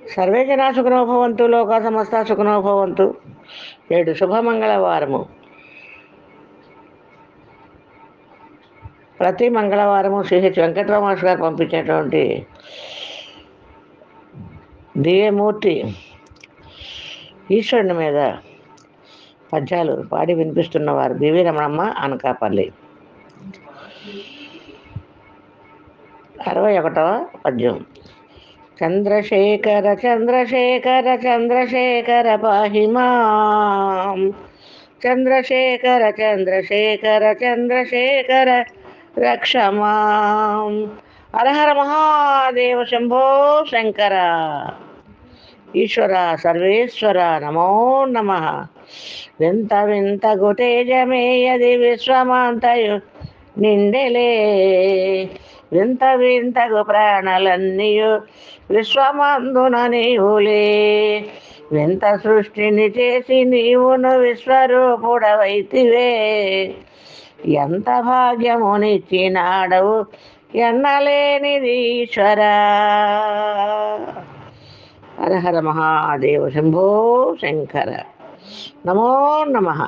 Survey జనా సుఖినో భవంతు, లోకా సమస్త సుఖినో భవంతు. 7 శుభమంగళవారము. ప్రతి మంగళవారము శ్రీహెచ్ వెంకట్రావు మాస్టర్ గారు పంపించేటువంటి దివ్యమూర్తి ఈశ్వరుని మీద పద్యాలు పాడి వినిపిస్తున్నవారు దివి రమణమ్మ అనకాపల్లి. 61వ పద్యం. చంద్రశేఖర చంద్రశేఖర చంద్రశేఖర పాహి మాం, చంద్రశేఖర చంద్రశేఖర చంద్రశేఖర రక్ష మాం. హరహర మహాదేవ శంభో శంకర. ఈశ్వర సర్వేశ్వర నమో నమః. వింత వింత గుటేజమేయది విశ్వమాంతయు నిండెలే, వింత వింతగు ప్రాణలన్నీయు విశ్వమందున నీవులే. వింత సృష్టిని చేసి నీవును విశ్వరూపుడవైతివే, ఎంత భాగ్యమునిచ్చినాడవు ఎన్నలేనిది ఈశ్వరా. హర హర మహాదేవ శంభో శంకర. నమో నమః.